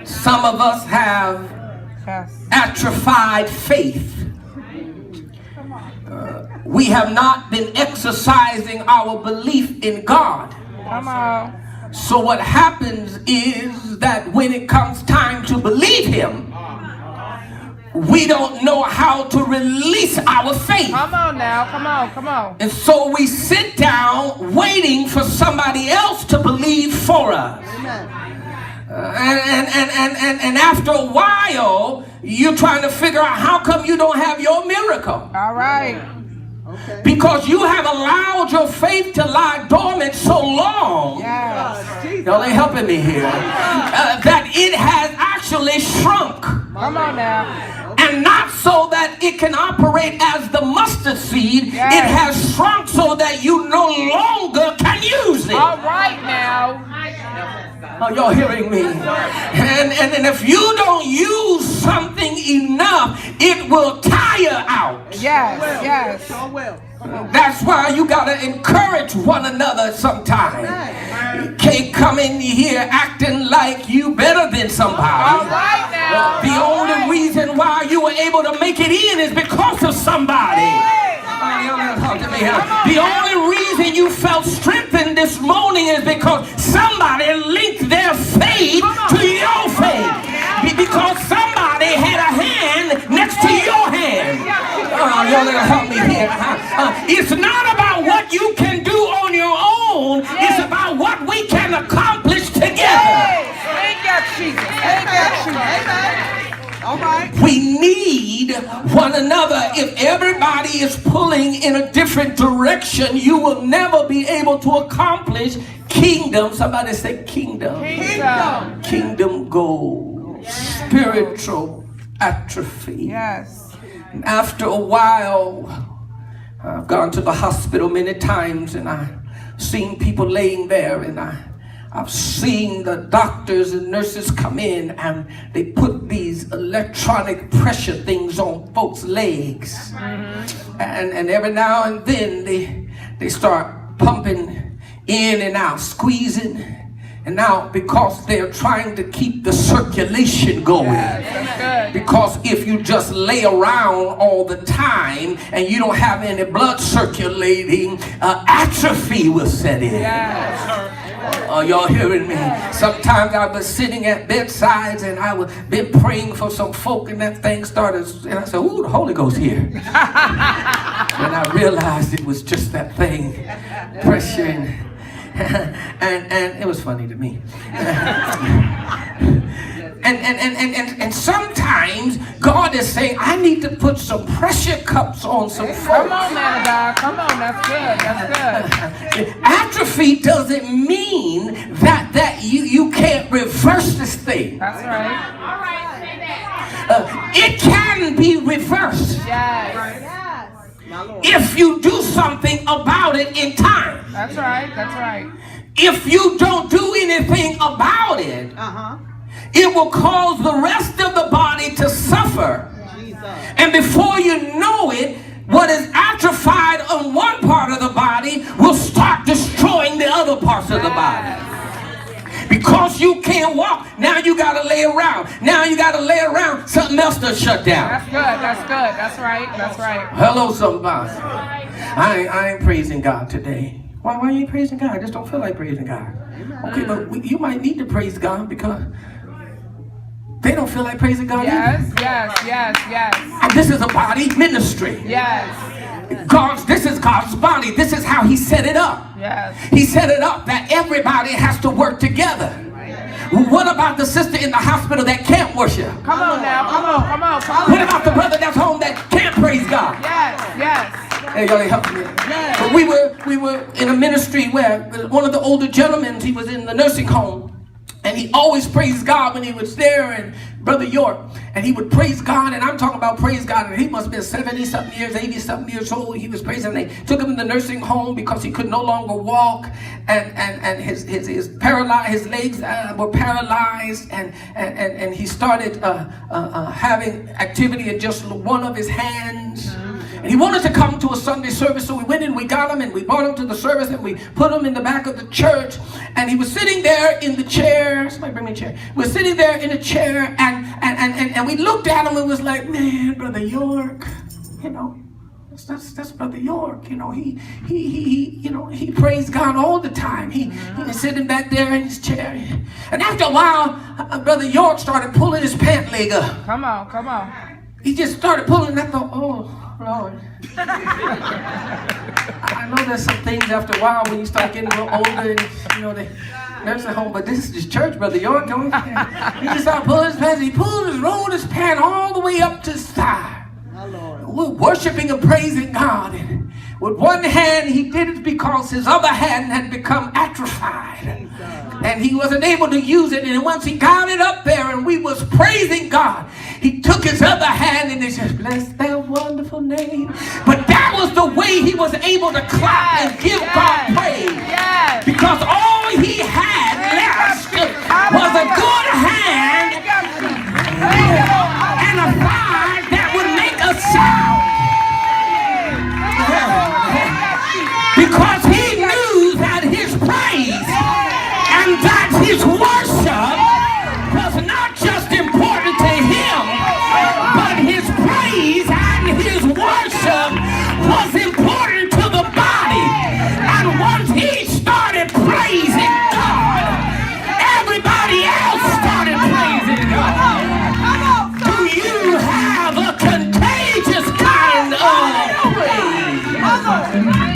Some of us have atrophied faith. We have not been exercising our belief in God. Come on. So what happens is that when it comes time to believe Him, we don't know how to release our faith. Come on now. Come on. Come on. And so we sit down waiting for somebody else to believe for us. And after a while, you're trying to figure out how come you don't have your miracle. All right. Okay. Because you have allowed your faith to lie dormant so long. Yes. Y'all ain't helping me here. That it has actually shrunk. Come on now. And not so that it can operate as the mustard seed. Yes. It has shrunk so that you no longer can use it. All right now. Are y'all hearing me? And if you don't use something enough, it will tire out. Yes. Yes. That's why you gotta encourage one another sometimes. You can't come in here acting like you better than somebody. All right now. The only reason why you were able to make it in is because of somebody. The only reason you felt strengthened this morning is because somebody linked their faith to your faith. Because somebody had a hand next to your hand. Y'all gotta help me here. It's not about what you can do on your own. It's about what we can accomplish together. Thank you, Jesus. Thank you, Jesus. All right. We need one another. If everybody is pulling in a different direction, you will never be able to accomplish kingdom. Somebody say kingdom. Kingdom. Kingdom goals. Spiritual atrophy. Yes. And after a while, I've gone to the hospital many times and I've seen people laying there, and I've seen the doctors and nurses come in and they put these electronic pressure things on folks' legs. And every now and then they start pumping in and out, squeezing. And now, because they're trying to keep the circulation going. That's good. Because if you just lay around all the time and you don't have any blood circulating, atrophy will set in. Yes. Y'all hearing me? Sometimes I was sitting at bedsides and I was been praying for some folk, and that thing started, and I said, ooh, the Holy Ghost here. And I realized it was just that thing, pressuring. and it was funny to me. And sometimes God is saying, I need to put some pressure cups on some folks. Come on, man of God. Come on. That's good. That's good. Atrophy doesn't mean that you can't reverse this thing. That's right. All right, say that. It can be reversed. Yes. If you do something about it in time. That's right. That's right. If you don't do anything about it, it will cause the rest of the body to suffer. And before you know it, what is atrophied on one part of the body will start destroying the other parts of the body. Because you can't walk, now you got to lay around. Now you got to lay around, something else to shut down. That's good. That's good. That's right. That's right. Hello, somebody. I ain't praising God today. Why you ain't praising God? I just don't feel like praising God. Okay, but you might need to praise God because they don't feel like praising God Yes. either. Yes. And this is a body ministry. Yes. This is God's body. This is how He set it up. Yes. He set it up that everybody has to work together. What about the sister in the hospital that can't worship? Come on now. Come on. What about the brother that's home that can't praise God? Yes. Hey, y'all ain't helping me. But we were in a ministry where one of the older gentlemen, he was in the nursing home, and he always praised God when he was there, and Brother York, and he would praise God, and I'm talking about praise God, and he must have been 70-something years, 80-something years old. He was praising. They took him in the nursing home because he could no longer walk, and his paralyzed, his legs were paralyzed, and he started having activity in just one of his hands. And he wanted to come to a Sunday service, so we went and we got him and we brought him to the service and we put him in the back of the church. And he was sitting there in the chair. Somebody bring me a chair. We're sitting there in a chair and we looked at him and was like, man, Brother York, you know, that's Brother York. You know, he praised God all the time. He was sitting back there in his chair. And after a while, Brother York started pulling his pant leg up. Come on, come on. He just started pulling, and I thought, oh, Lord. I know there's some things after a while when you start getting a little older, and, you know, they nursing home, but this is just church, Brother York, don't you? He just started pulling his pants. He rolled his pant all the way up to his thigh. We're worshiping and praising God. And with one hand, he did it because his other hand had become atrophied. And he wasn't able to use it. And once he got it up there and we was praising God, he took his other hand and he said, bless that wonderful name. But that was the way he was able to clap and give God praise. Because all he had left was a good hand and a thigh that would make a sound. Because he